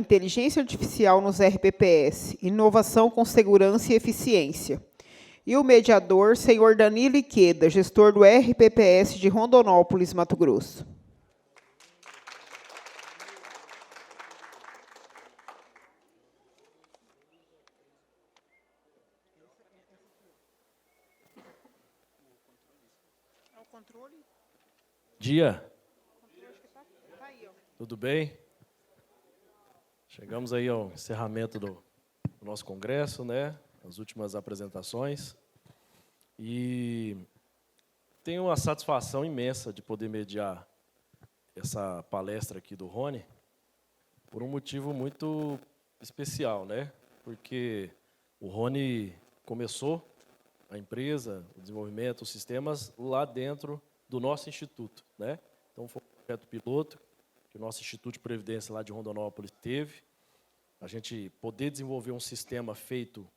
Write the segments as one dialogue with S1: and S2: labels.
S1: Inteligência Artificial nos RPPS, Inovação com Segurança e Eficiência. E o mediador, senhor Danilo Iqueda, gestor do RPPS de Rondonópolis, Mato Grosso.
S2: Dia. Tudo bem? Chegamos aí ao encerramento do nosso congresso, né? As últimas apresentações. E tenho a satisfação imensa de poder mediar essa palestra aqui do Rony por um motivo muito especial, né? Porque o Rony começou a empresa, o desenvolvimento, os sistemas lá dentro do nosso instituto, né? Então foi um projeto piloto que o nosso Instituto de Previdência lá de Rondonópolis teve, a gente poder desenvolver um sistema feito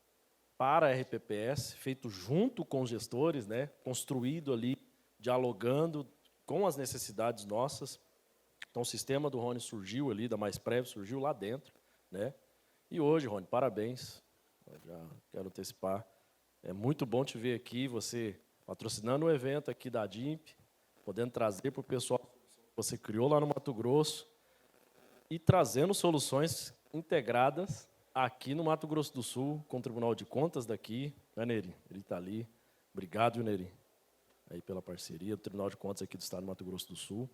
S2: para a RPPS, feito junto com os gestores, né, construído ali, dialogando com as necessidades nossas. Então, o sistema do Rony surgiu ali, da Mais Prévio, surgiu lá dentro, né? E hoje, Rony, parabéns, eu já quero antecipar, é muito bom te ver aqui, você patrocinando o evento aqui da DIMP, podendo trazer para o pessoal que você criou lá no Mato Grosso e trazendo soluções integradas aqui no Mato Grosso do Sul, com o Tribunal de Contas daqui, né, Neri? Ele está ali. Obrigado, Neri, aí pela parceria do Tribunal de Contas aqui do Estado do Mato Grosso do Sul.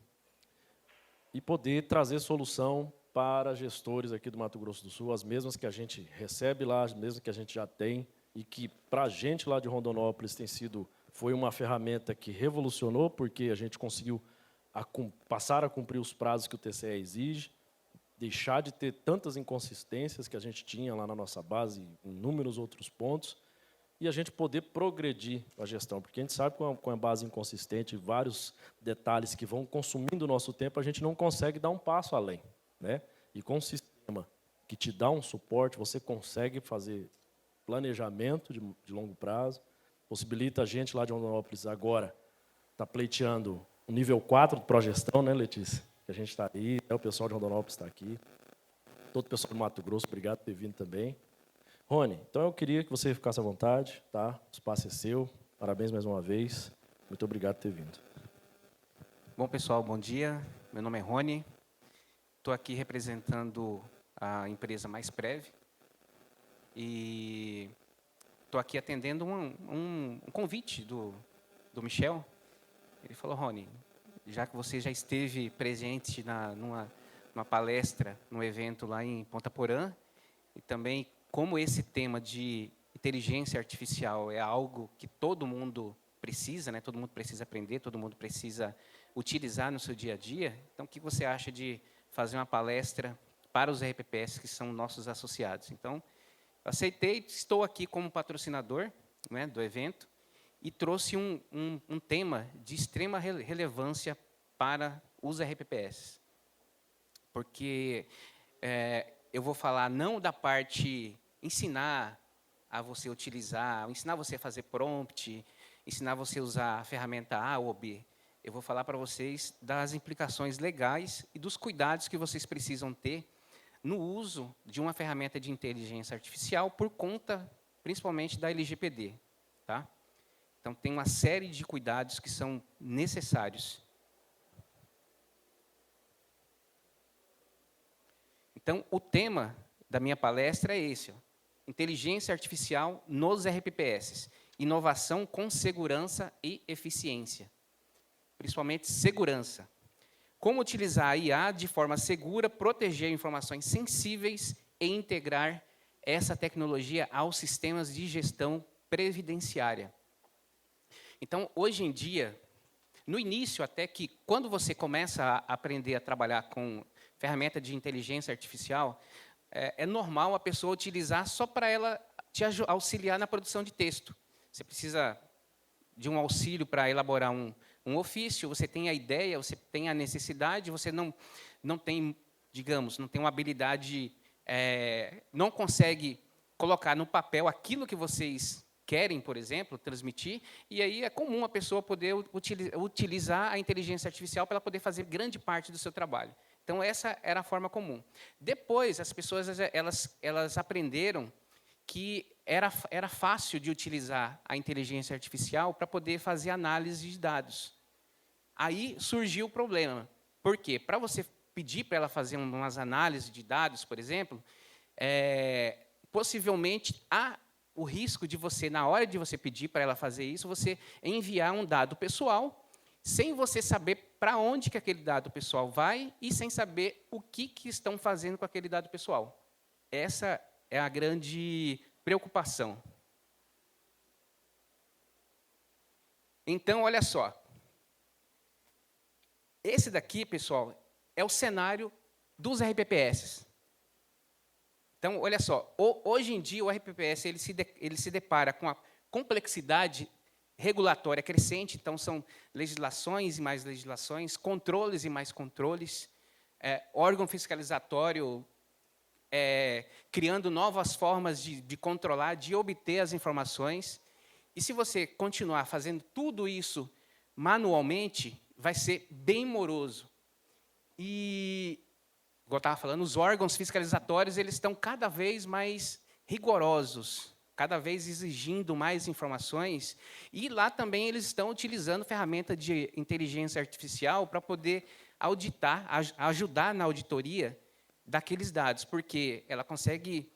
S2: E poder trazer solução para gestores aqui do Mato Grosso do Sul, as mesmas que a gente recebe lá, as mesmas que a gente já tem, e que, para a gente lá de Rondonópolis, foi uma ferramenta que revolucionou, porque a gente conseguiu passar a cumprir os prazos que o TCE exige, deixar de ter tantas inconsistências que a gente tinha lá na nossa base, em inúmeros outros pontos, e a gente poder progredir a gestão, porque a gente sabe que com a base inconsistente, vários detalhes que vão consumindo o nosso tempo, a gente não consegue dar um passo além, né? E com um sistema que te dá um suporte, você consegue fazer planejamento de longo prazo, possibilita a gente lá de Rondonópolis agora está pleiteando o nível 4 de progestão, né, Letícia? Que a gente está aí, o pessoal de Rondonópolis está aqui, todo o pessoal do Mato Grosso, obrigado por ter vindo também. Rony, então eu queria que você ficasse à vontade, tá? O espaço é seu, parabéns mais uma vez, muito obrigado por ter vindo.
S3: Bom, pessoal, bom dia, meu nome é Rony, estou aqui representando a empresa Mais Prévio e estou aqui atendendo um convite do Michel. Ele falou, Rony, já que você já esteve presente numa palestra, num evento lá em Ponta Porã, e também como esse tema de inteligência artificial é algo que todo mundo precisa, né? Todo mundo precisa aprender, todo mundo precisa utilizar no seu dia a dia. Então, o que você acha de fazer uma palestra para os RPPS, que são nossos associados? Então, eu aceitei, estou aqui como patrocinador, né, do evento, e trouxe um tema de extrema relevância para os RPPS. Porque eu vou falar não da parte ensinar a você utilizar, ensinar você a fazer prompt, ensinar você a usar a ferramenta A ou B. Eu vou falar para vocês das implicações legais e dos cuidados que vocês precisam ter no uso de uma ferramenta de inteligência artificial por conta, principalmente, da LGPD. Tá? Então, tem uma série de cuidados que são necessários. Então, o tema da minha palestra é esse, ó, inteligência artificial nos RPPS, inovação com segurança e eficiência, principalmente segurança. Como utilizar a IA de forma segura, proteger informações sensíveis e integrar essa tecnologia aos sistemas de gestão previdenciária. Então, hoje em dia, no início, até que quando você começa a aprender a trabalhar com ferramenta de inteligência artificial, é normal a pessoa utilizar só para ela te auxiliar na produção de texto. Você precisa de um auxílio para elaborar um ofício, você tem a ideia, você tem a necessidade, você não tem, digamos, não tem uma habilidade, não consegue colocar no papel aquilo que vocês querem, por exemplo, transmitir, e aí é comum a pessoa poder utilizar a inteligência artificial para ela poder fazer grande parte do seu trabalho. Então, essa era a forma comum. Depois, as pessoas elas aprenderam que era fácil de utilizar a inteligência artificial para poder fazer análise de dados. Aí surgiu o problema. Por quê? Para você pedir para ela fazer umas análises de dados, por exemplo, possivelmente há o risco de você, na hora de você pedir para ela fazer isso, você enviar um dado pessoal, sem você saber para onde que aquele dado pessoal vai e sem saber o que estão fazendo com aquele dado pessoal. Essa é a grande preocupação. Então, olha só. Esse daqui, pessoal, é o cenário dos RPPS. Então, olha só, hoje em dia o RPPS ele se depara com a complexidade regulatória crescente, então são legislações e mais legislações, controles e mais controles, órgão fiscalizatório criando novas formas de controlar, de obter as informações. E se você continuar fazendo tudo isso manualmente, vai ser bem moroso. E, como eu estava falando, os órgãos fiscalizatórios eles estão cada vez mais rigorosos, cada vez exigindo mais informações, e lá também eles estão utilizando ferramenta de inteligência artificial para poder auditar, ajudar na auditoria daqueles dados, porque ela consegue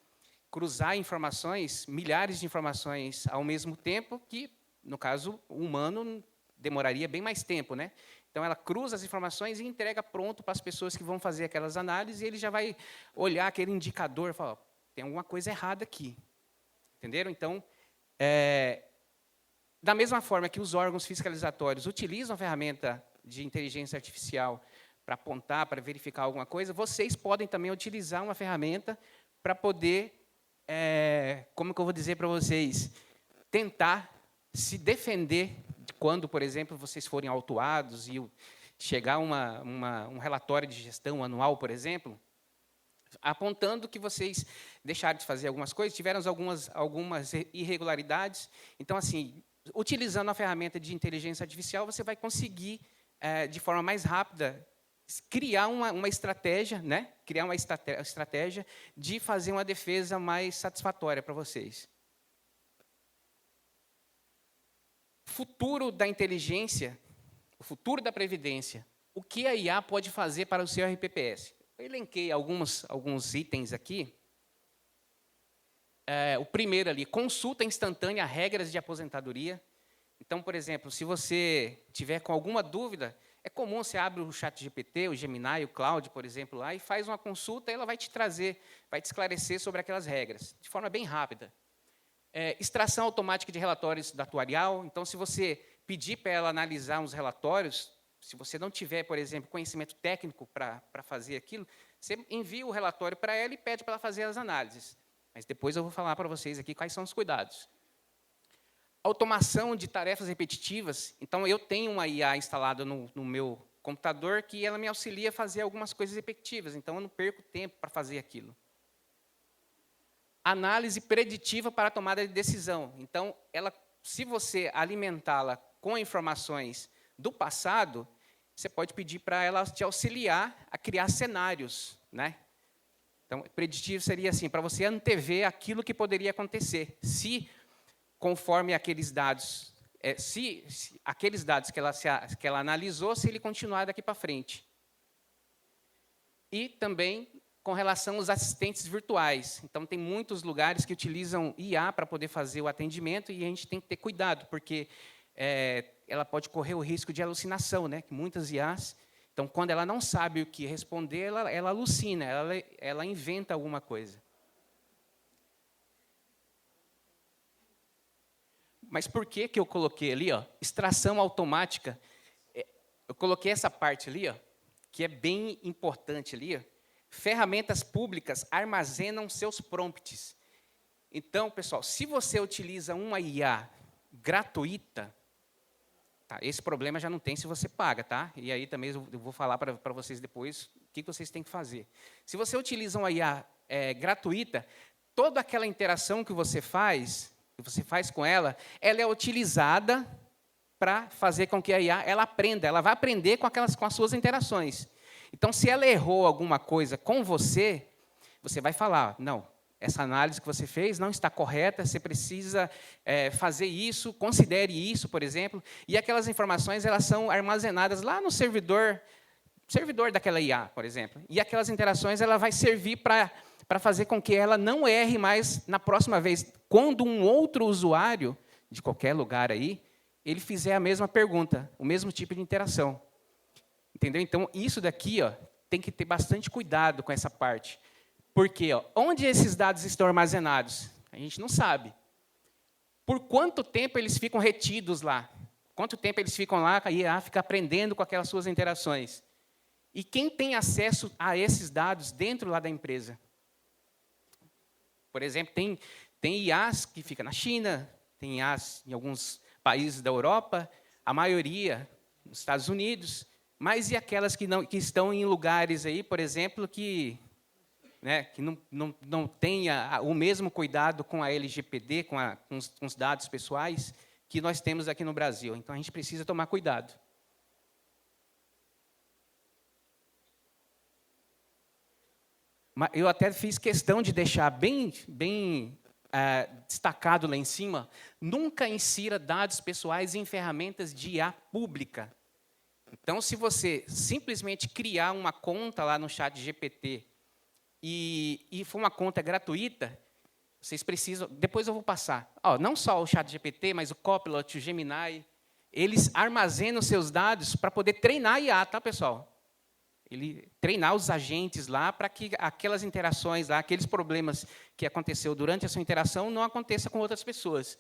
S3: cruzar informações, milhares de informações ao mesmo tempo, que, no caso, o humano demoraria bem mais tempo, né? Então, ela cruza as informações e entrega pronto para as pessoas que vão fazer aquelas análises, e ele já vai olhar aquele indicador e falar, tem alguma coisa errada aqui. Entenderam? Então, da mesma forma que os órgãos fiscalizatórios utilizam a ferramenta de inteligência artificial para apontar, para verificar alguma coisa, vocês podem também utilizar uma ferramenta para poder, como que eu vou dizer para vocês, tentar se defender quando, por exemplo, vocês forem autuados e chegar um relatório de gestão anual, por exemplo, apontando que vocês deixaram de fazer algumas coisas, tiveram algumas irregularidades. Então, assim, utilizando a ferramenta de inteligência artificial, você vai conseguir, de forma mais rápida, criar uma estratégia, né? Criar uma estratégia de fazer uma defesa mais satisfatória para vocês. O futuro da inteligência, o futuro da previdência, o que a IA pode fazer para o seu RPPS? Eu elenquei alguns itens aqui. O primeiro ali, consulta instantânea a regras de aposentadoria. Então, por exemplo, se você tiver com alguma dúvida, é comum você abre o ChatGPT, o Gemini, o Claude, por exemplo, lá, e faz uma consulta, e ela vai te trazer, vai te esclarecer sobre aquelas regras, de forma bem rápida. Extração automática de relatórios da atuarial. Então, se você pedir para ela analisar uns relatórios, se você não tiver, por exemplo, conhecimento técnico para fazer aquilo, você envia o relatório para ela e pede para ela fazer as análises. Mas depois eu vou falar para vocês aqui quais são os cuidados. Automação de tarefas repetitivas. Então, eu tenho uma IA instalada no meu computador que ela me auxilia a fazer algumas coisas repetitivas. Então, eu não perco tempo para fazer aquilo. Análise preditiva para a tomada de decisão. Então, se você alimentá-la com informações do passado, você pode pedir para ela te auxiliar a criar cenários, né? Então, preditivo seria assim, para você antever aquilo que poderia acontecer, se, conforme aqueles dados, se aqueles dados que ela analisou, se ele continuar daqui para frente. E também com relação aos assistentes virtuais. Então, tem muitos lugares que utilizam IA para poder fazer o atendimento, e a gente tem que ter cuidado, porque ela pode correr o risco de alucinação, né? Que muitas IAs, então, quando ela não sabe o que responder, ela alucina, ela inventa alguma coisa. Mas por que eu coloquei ali, ó, extração automática? Eu coloquei essa parte ali, ó, que é bem importante ali, ó. Ferramentas públicas armazenam seus prompts. Então, pessoal, se você utiliza uma IA gratuita, tá, esse problema já não tem se você paga, tá? E aí também eu vou falar para vocês depois o que vocês têm que fazer. Se você utiliza uma IA gratuita, toda aquela interação que você faz com ela é utilizada para fazer com que a IA ela aprenda, ela vai aprender com as suas interações. Então, se ela errou alguma coisa com você, você vai falar, não, essa análise que você fez não está correta, você precisa fazer isso, considere isso, por exemplo, e aquelas informações elas são armazenadas lá no servidor daquela IA, por exemplo, e aquelas interações ela vai servir para fazer com que ela não erre mais na próxima vez, quando um outro usuário, de qualquer lugar aí, ele fizer a mesma pergunta, o mesmo tipo de interação. Entendeu? Então, isso daqui tem que ter bastante cuidado com essa parte. Porque onde esses dados estão armazenados? A gente não sabe. Por quanto tempo eles ficam retidos lá? Quanto tempo eles ficam lá, a IA fica aprendendo com aquelas suas interações? E quem tem acesso a esses dados dentro lá da empresa? Por exemplo, tem IAs que ficam na China, tem IAs em alguns países da Europa, a maioria nos Estados Unidos, mas e aquelas que estão em lugares aí, por exemplo, que não tenha o mesmo cuidado com a LGPD, com os dados pessoais, que nós temos aqui no Brasil. Então, a gente precisa tomar cuidado. Eu até fiz questão de deixar bem destacado lá em cima, nunca insira dados pessoais em ferramentas de IA pública. Então, se você simplesmente criar uma conta lá no ChatGPT e for uma conta gratuita, vocês precisam... Depois eu vou passar. Não só o ChatGPT, mas o Copilot, o Gemini, eles armazenam seus dados para poder treinar a IA, tá, pessoal? Treinar os agentes lá para que aquelas interações, lá, aqueles problemas que aconteceu durante a sua interação não aconteçam com outras pessoas.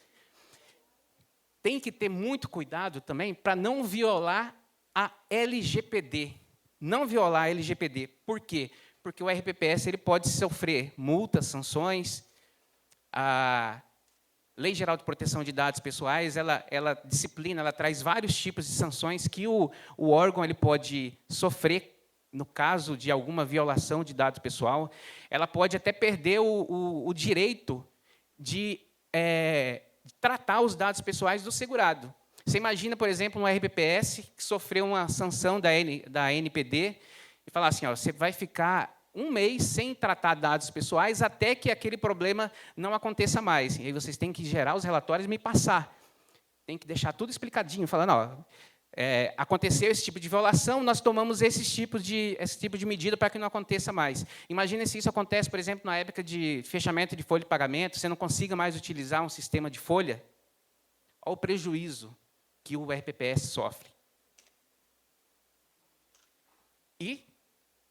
S3: Tem que ter muito cuidado também para não violar a LGPD. Não violar a LGPD. Por quê? Porque o RPPS ele pode sofrer multas, sanções. A Lei Geral de Proteção de Dados Pessoais, ela disciplina, ela traz vários tipos de sanções que o órgão ele pode sofrer no caso de alguma violação de dados pessoal. Ela pode até perder o direito de tratar os dados pessoais do segurado. Você imagina, por exemplo, um RPPS que sofreu uma sanção da ANPD e falar assim, você vai ficar 1 mês sem tratar dados pessoais até que aquele problema não aconteça mais. E aí vocês têm que gerar os relatórios e me passar. Tem que deixar tudo explicadinho, falando, aconteceu esse tipo de violação, nós tomamos esse tipo de medida para que não aconteça mais. Imagine se isso acontece, por exemplo, na época de fechamento de folha de pagamento, você não consiga mais utilizar um sistema de folha. Olha o prejuízo que o RPPS sofre. E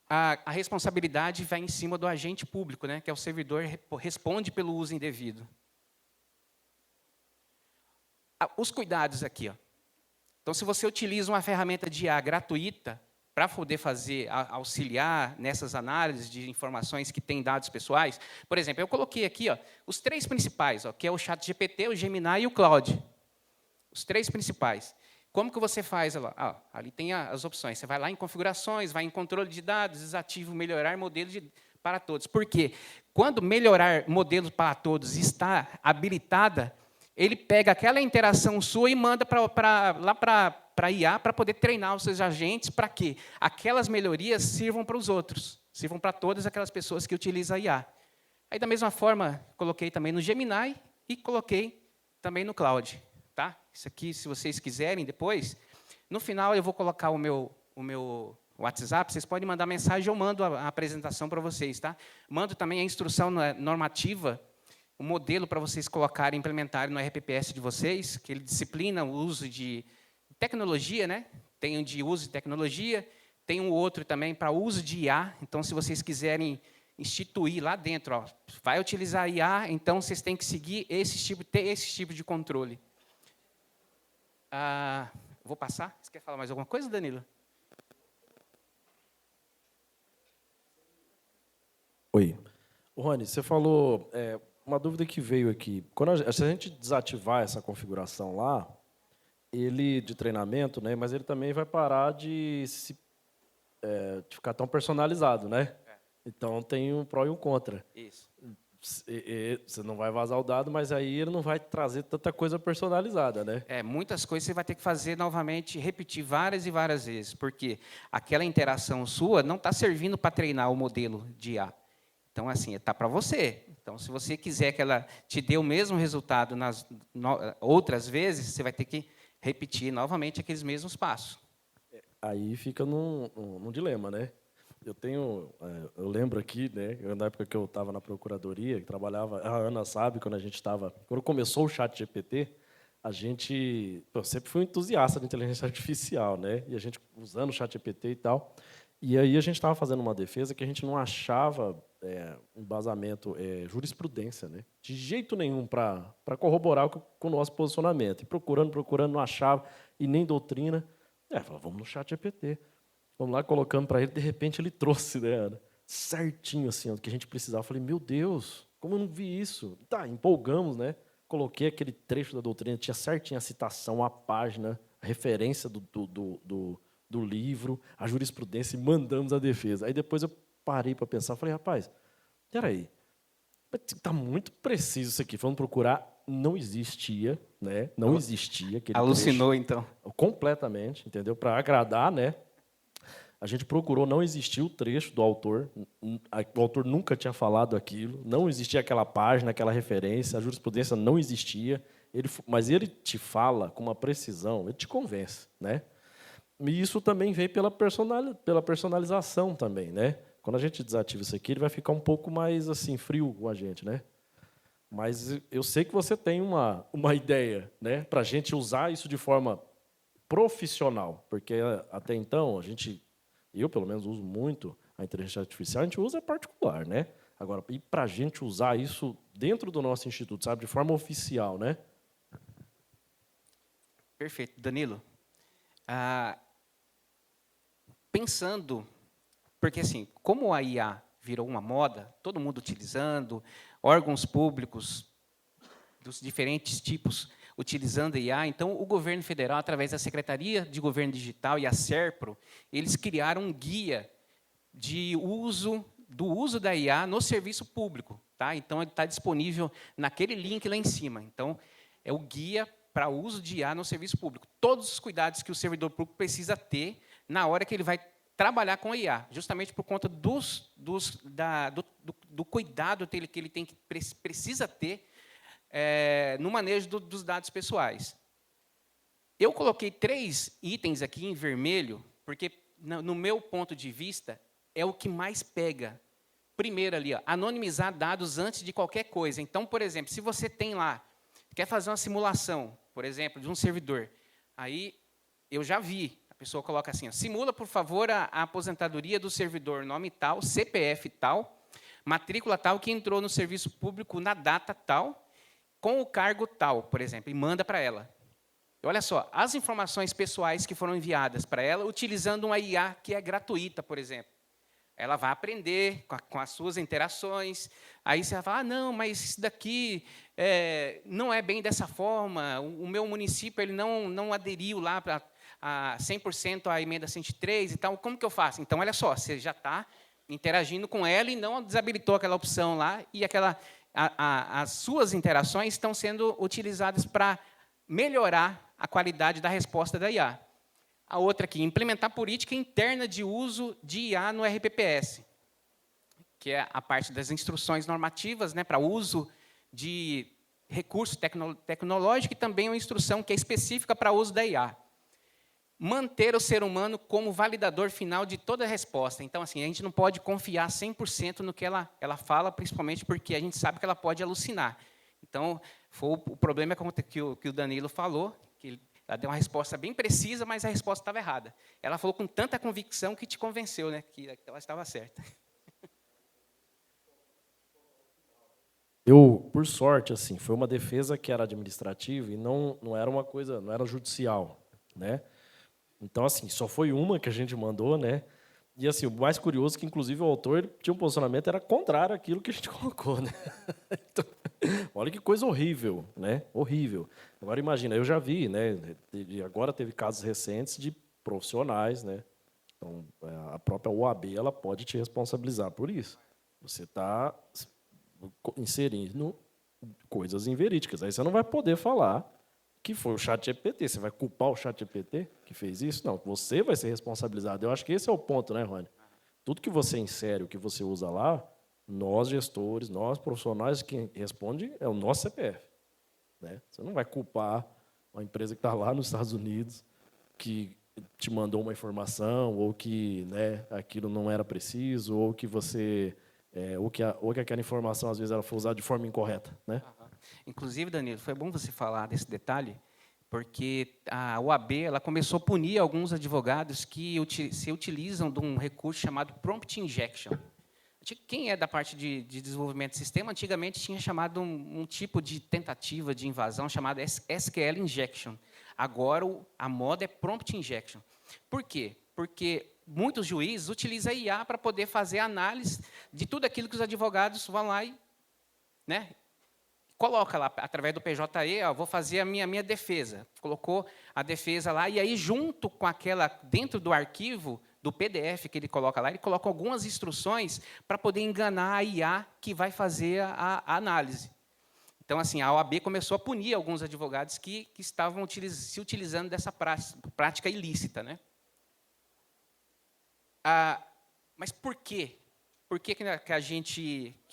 S3: a responsabilidade vai em cima do agente público, que é o servidor, responde pelo uso indevido. Os cuidados aqui. Então, se você utiliza uma ferramenta de IA gratuita para poder auxiliar nessas análises de informações que têm dados pessoais, por exemplo, eu coloquei aqui os 3 principais, que é o ChatGPT, o Gemini e o Claude. Os 3 principais. Como que você faz? Ali tem as opções. Você vai lá em configurações, vai em controle de dados, desativo melhorar modelos para todos. Por quê? Quando melhorar modelos para todos está habilitada, ele pega aquela interação sua e manda lá para a IA para poder treinar os seus agentes para que aquelas melhorias sirvam para os outros, sirvam para todas aquelas pessoas que utilizam a IA. Aí, da mesma forma, coloquei também no Gemini e coloquei também no Claude. Tá? Isso aqui, se vocês quiserem, depois, no final eu vou colocar o meu WhatsApp, vocês podem mandar mensagem, eu mando a apresentação para vocês. Tá? Mando também a instrução normativa, o modelo para vocês colocarem, implementarem no RPPS de vocês, que ele disciplina o uso de tecnologia, Tem um de uso de tecnologia, tem um outro também para uso de IA. Então, se vocês quiserem instituir lá dentro, vai utilizar IA, então vocês têm que seguir ter esse tipo de controle. Vou passar? Você quer falar mais alguma coisa, Danilo?
S2: Oi. Rony, você falou... uma dúvida que veio aqui. Se a gente desativar essa configuração lá, ele de treinamento, mas ele também vai parar de ficar tão personalizado, Então, tem um pró e um contra.
S3: Isso.
S2: você não vai vazar o dado, mas aí ele não vai trazer tanta coisa personalizada, né?
S3: Muitas coisas você vai ter que fazer novamente, repetir várias e várias vezes, porque aquela interação sua não está servindo para treinar o modelo de IA. Então, assim, está para você. Então, se você quiser que ela te dê o mesmo resultado outras vezes, você vai ter que repetir novamente aqueles mesmos passos.
S2: Aí fica num dilema, né? Eu lembro aqui, né, na época que eu estava na procuradoria, que trabalhava, a Ana sabe, quando começou o ChatGPT, eu sempre fui um entusiasta de inteligência artificial, né? E a gente usando o ChatGPT e tal. E aí a gente estava fazendo uma defesa que a gente não achava embasamento, jurisprudência, né? De jeito nenhum para corroborar com o nosso posicionamento. E procurando, não achava, e nem doutrina. Falou, vamos no ChatGPT. Vamos lá, colocando para ele, de repente ele trouxe, né, Ana? Certinho, assim, o que a gente precisava. Eu falei, meu Deus, como eu não vi isso? Tá, empolgamos, né? Coloquei aquele trecho da doutrina, tinha certinho a citação, a página, a referência do livro, a jurisprudência, e mandamos a defesa. Aí depois eu parei para pensar, falei, rapaz, peraí, está muito preciso isso aqui. Vamos procurar, não existia, né? Não existia aquele
S3: Alucinou,
S2: trecho,
S3: então.
S2: completamente, entendeu? Para agradar, né? A gente procurou, não existia o trecho do autor, o autor nunca tinha falado aquilo, não existia aquela página, aquela referência, a jurisprudência não existia, mas ele te fala com uma precisão, ele te convence, né? E isso também vem pela personalização também, né? Quando a gente desativa isso aqui, ele vai ficar um pouco mais assim frio com a gente, né? Mas eu sei que você tem uma ideia, né, para a gente usar isso de forma profissional, porque até então eu pelo menos uso muito a inteligência artificial, a gente usa particular, né? Agora, e para a gente usar isso dentro do nosso instituto, sabe, de forma oficial, né?
S3: Perfeito, Danilo. Pensando, porque assim, como a IA virou uma moda, todo mundo utilizando, órgãos públicos dos diferentes tipos utilizando a IA, então o governo federal, através da Secretaria de Governo Digital e a SERPRO, eles criaram um guia do uso da IA no serviço público. Tá? Então, ele está disponível naquele link lá em cima. Então, é o guia para o uso de IA no serviço público. Todos os cuidados que o servidor público precisa ter na hora que ele vai trabalhar com a IA, justamente por conta do cuidado que ele precisa ter no manejo dos dados pessoais. Eu coloquei 3 itens aqui em vermelho, porque, no meu ponto de vista, é o que mais pega. Primeiro ali, anonimizar dados antes de qualquer coisa. Então, por exemplo, se você tem lá, quer fazer uma simulação, por exemplo, de um servidor, aí eu já vi, a pessoa coloca assim, simula, por favor, a aposentadoria do servidor, nome tal, CPF tal, matrícula tal, que entrou no serviço público na data tal, com o cargo tal, por exemplo, e manda para ela. E olha só, as informações pessoais que foram enviadas para ela, utilizando uma IA que é gratuita, por exemplo. Ela vai aprender com as suas interações, aí você vai falar, não, mas isso daqui não é bem dessa forma, o meu município ele não aderiu lá para 100% à emenda 103, então como que eu faço? Então, olha só, você já está interagindo com ela e não desabilitou aquela opção lá, e as suas interações estão sendo utilizadas para melhorar a qualidade da resposta da IA. A outra aqui, implementar política interna de uso de IA no RPPS, que é a parte das instruções normativas, né, para uso de recurso tecnológico, e também uma instrução que é específica para uso da IA. Manter o ser humano como validador final de toda a resposta. Então, assim, a gente não pode confiar 100% no que ela fala, principalmente porque a gente sabe que ela pode alucinar. Então, foi o problema que o Danilo falou, que ela deu uma resposta bem precisa, mas a resposta estava errada. Ela falou com tanta convicção que te convenceu, né, que ela estava certa.
S2: Por sorte, assim, foi uma defesa que era administrativa e não era uma coisa, não era judicial, né? Então, assim, só foi uma que a gente mandou, né? E, assim, o mais curioso é que, inclusive, o autor tinha um posicionamento era contrário àquilo que a gente colocou, né? Então, olha que coisa horrível, né? Horrível. Agora, imagina, eu já vi, né? Agora teve casos recentes de profissionais, né? Então, a própria OAB ela pode te responsabilizar por isso. inserindo coisas inverídicas. Aí você não vai poder falar que foi o ChatGPT. Você vai culpar o ChatGPT que fez isso? Não, você vai ser responsabilizado. Eu acho que esse é o ponto, né, Rony? Tudo que você insere, o que você usa lá, nós gestores, nós profissionais, quem responde é o nosso CPF. Né? Você não vai culpar uma empresa que está lá nos Estados Unidos, que te mandou uma informação, ou que, né, aquilo não era preciso, ou que você... ou que aquela informação, às vezes, ela foi usada de forma incorreta. Né?
S3: Inclusive, Danilo, foi bom você falar desse detalhe, porque a OAB ela começou a punir alguns advogados que se utilizam de um recurso chamado Prompt Injection. Quem é da parte de desenvolvimento de sistema, antigamente tinha chamado um tipo de tentativa de invasão chamada SQL Injection. Agora, a moda é Prompt Injection. Por quê? Porque muitos juízes utilizam a IA para poder fazer análise de tudo aquilo que os advogados vão lá e, né, coloca lá, através do PJE, vou fazer a minha defesa. Colocou a defesa lá, e aí, junto com aquela, dentro do arquivo, do PDF que ele coloca lá, ele coloca algumas instruções para poder enganar a IA que vai fazer a análise. Então, assim, a OAB começou a punir alguns advogados que estavam se utilizando dessa prática ilícita. Né? Mas por quê? Por que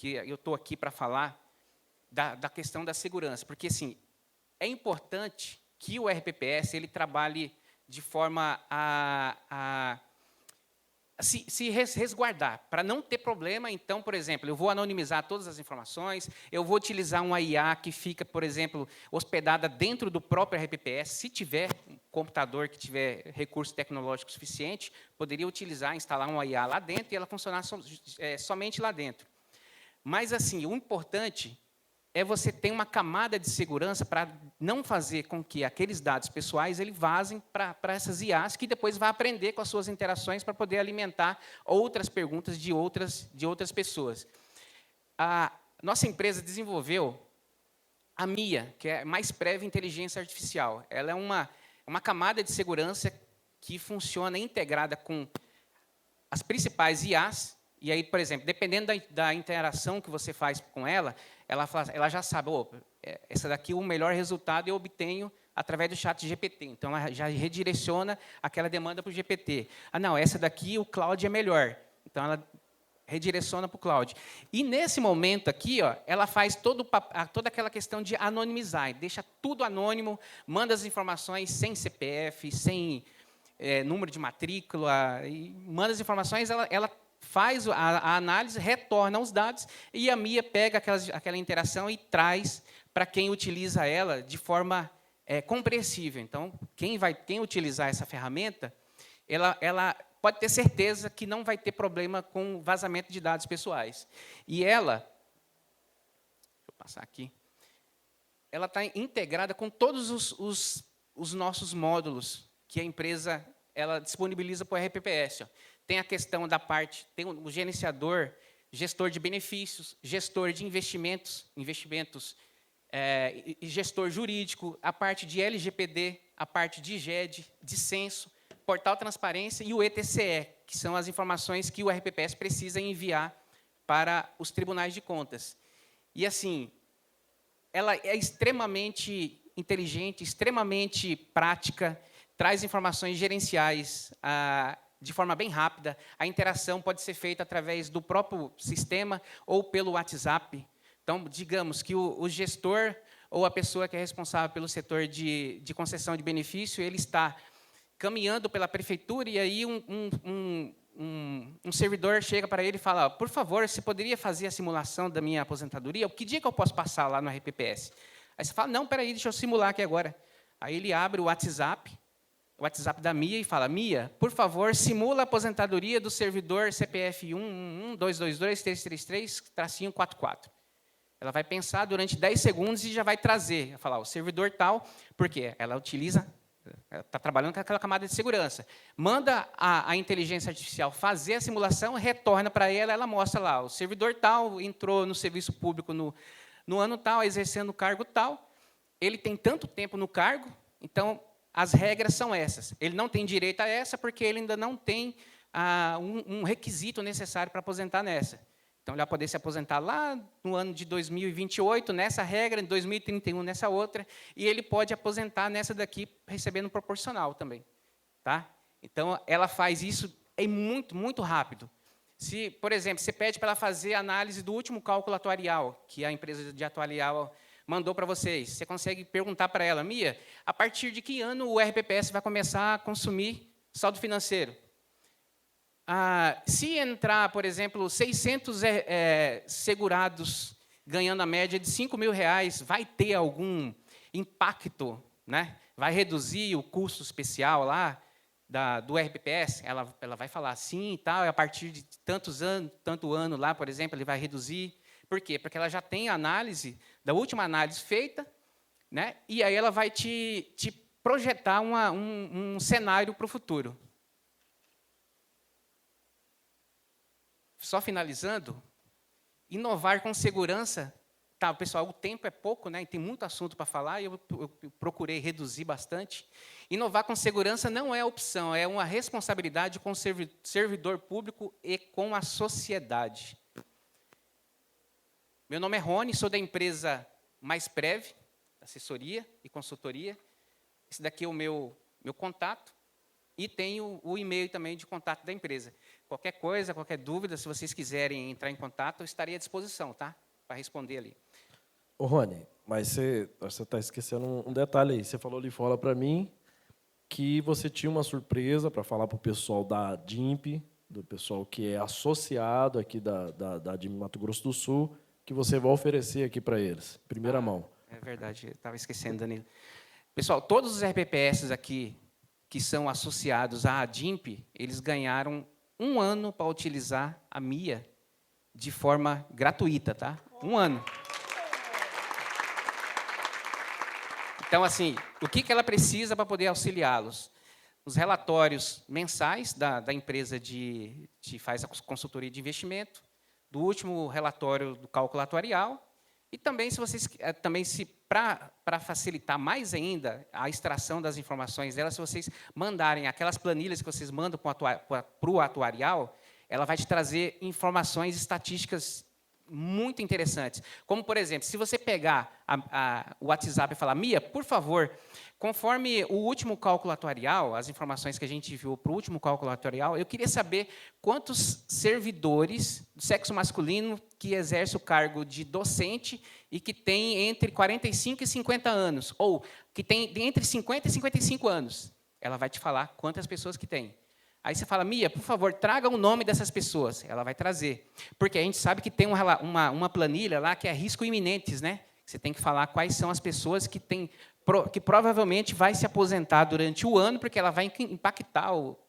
S3: eu estou aqui para falar da questão da segurança? Porque, assim, é importante que o RPPS ele trabalhe de forma a se resguardar, para não ter problema. Então, por exemplo, eu vou anonimizar todas as informações, eu vou utilizar uma IA que fica, por exemplo, hospedada dentro do próprio RPPS. Se tiver um computador que tiver recurso tecnológico suficiente, poderia utilizar, instalar uma IA lá dentro e ela funcionar somente lá dentro. Mas, assim, o importante é você ter uma camada de segurança para não fazer com que aqueles dados pessoais eles vazem para essas IAs, que depois vai aprender com as suas interações para poder alimentar outras perguntas de outras pessoas. A nossa empresa desenvolveu a MIA, que é Mais Prévia Inteligência Artificial. Ela é uma camada de segurança que funciona integrada com as principais IAs. E aí, por exemplo, dependendo da interação que você faz com ela, ela já sabe, essa daqui, o melhor resultado eu obtenho através do ChatGPT. Então, ela já redireciona aquela demanda para o GPT. Não, essa daqui, o cloud é melhor. Então, ela redireciona para o cloud. E, nesse momento aqui, ela faz toda aquela questão de anonimizar, deixa tudo anônimo, manda as informações sem CPF, sem número de matrícula, e manda as informações, ela faz a análise, retorna os dados, e a MIA pega aquela interação e traz para quem utiliza ela de forma compreensível. Então, quem utilizar essa ferramenta, ela pode ter certeza que não vai ter problema com vazamento de dados pessoais. E ela, deixa eu passar aqui, ela está integrada com todos os nossos módulos que a empresa ela disponibiliza para o RPPS. Tem a questão da parte, tem o gerenciador, gestor de benefícios, gestor de investimentos, e gestor jurídico, a parte de LGPD, a parte de GED, de censo, portal transparência e o ETCE, que são as informações que o RPPS precisa enviar para os tribunais de contas. E, assim, ela é extremamente inteligente, extremamente prática, traz informações gerenciais de forma bem rápida. A interação pode ser feita através do próprio sistema ou pelo WhatsApp. Então, digamos que o gestor ou a pessoa que é responsável pelo setor de concessão de benefício, ele está caminhando pela prefeitura e aí um servidor chega para ele e fala, por favor, você poderia fazer a simulação da minha aposentadoria? Que dia que eu posso passar lá no RPPS? Aí você fala, não, espera aí, deixa eu simular aqui agora. Aí ele abre o WhatsApp da MIA e fala, MIA, por favor, simula a aposentadoria do servidor CPF 112223333-44. Ela vai pensar durante 10 segundos e já vai trazer, vai falar, o servidor tal, porque ela está trabalhando com aquela camada de segurança. Manda a inteligência artificial fazer a simulação, retorna para ela mostra lá, o servidor tal entrou no serviço público no ano tal, exercendo o cargo tal, ele tem tanto tempo no cargo, então, as regras são essas. Ele não tem direito a essa porque ele ainda não tem um requisito necessário para aposentar nessa. Então, ele vai poder se aposentar lá no ano de 2028, nessa regra, em 2031, nessa outra, e ele pode aposentar nessa daqui, recebendo proporcional também. Tá? Então, ela faz isso muito, muito rápido. Se, por exemplo, você pede para ela fazer a análise do último cálculo atuarial, que a empresa de atuarial mandou para vocês, você consegue perguntar para ela, Mia, a partir de que ano o RPPS vai começar a consumir saldo financeiro? Se entrar, por exemplo, 600 segurados ganhando a média de R$5.000, vai ter algum impacto, né? Vai reduzir o custo especial lá do RPPS? Ela vai falar sim e tal, e a partir de tanto ano lá, por exemplo, ele vai reduzir. Por quê? Porque ela já tem a análise, da última análise feita, né? E aí ela vai te projetar um cenário para o futuro. Só finalizando, inovar com segurança. Tá, pessoal, o tempo é pouco, né? E tem muito assunto para falar, e eu procurei reduzir bastante. Inovar com segurança não é opção, é uma responsabilidade com o servidor público e com a sociedade. Meu nome é Rony, sou da empresa MaisPrev, assessoria e consultoria. Esse daqui é o meu contato. E tenho o e-mail também de contato da empresa. Qualquer coisa, qualquer dúvida, se vocês quiserem entrar em contato, eu estarei à disposição, tá? Para responder ali.
S2: Ô, Rony, mas você está esquecendo um detalhe aí. Você falou ali fora para mim que você tinha uma surpresa para falar para o pessoal da DIMP, do pessoal que é associado aqui da DIMP Mato Grosso do Sul, que você vai oferecer aqui para eles, primeira mão.
S3: É verdade, eu estava esquecendo, Danilo. Pessoal, todos os RPPS aqui que são associados à DIMP, eles ganharam 1 ano para utilizar a MIA de forma gratuita, tá? 1 ano. Então, assim, o que ela precisa para poder auxiliá-los? Os relatórios mensais da empresa que faz a consultoria de investimento, do último relatório do cálculo atuarial, e também, para facilitar mais ainda a extração das informações dela, se vocês mandarem aquelas planilhas que vocês mandam para o atuarial, ela vai te trazer informações estatísticas muito interessantes. Como, por exemplo, se você pegar o WhatsApp e falar, Mia, por favor, conforme o último cálculo atuarial, as informações que a gente viu para o último cálculo atuarial, eu queria saber quantos servidores do sexo masculino que exerce o cargo de docente e que tem entre 45 e 50 anos, ou que tem entre 50 e 55 anos. Ela vai te falar quantas pessoas que tem. Aí você fala, Mia, por favor, traga o nome dessas pessoas. Ela vai trazer. Porque a gente sabe que tem uma planilha lá que é risco iminentes, né? Você tem que falar quais são as pessoas que provavelmente vai se aposentar durante o ano, porque ela vai impactar o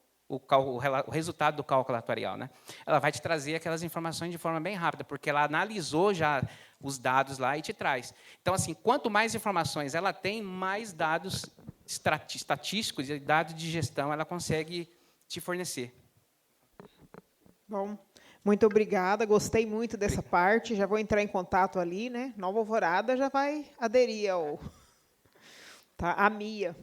S3: resultado do cálculo atuarial, né? Ela vai te trazer aquelas informações de forma bem rápida, porque ela analisou já os dados lá e te traz. Então, assim, quanto mais informações ela tem, mais dados estatísticos e dados de gestão ela consegue te fornecer.
S1: Bom, muito obrigada, gostei muito dessa parte, já vou entrar em contato ali, né? Nova Alvorada já vai aderir à MIA.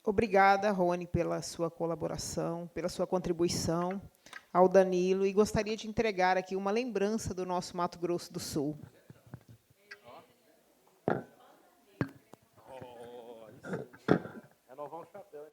S1: Obrigada, Rony, pela sua colaboração, pela sua contribuição, ao Danilo, e gostaria de entregar aqui uma lembrança do nosso Mato Grosso do Sul.
S2: Renovar o chapéu, hein?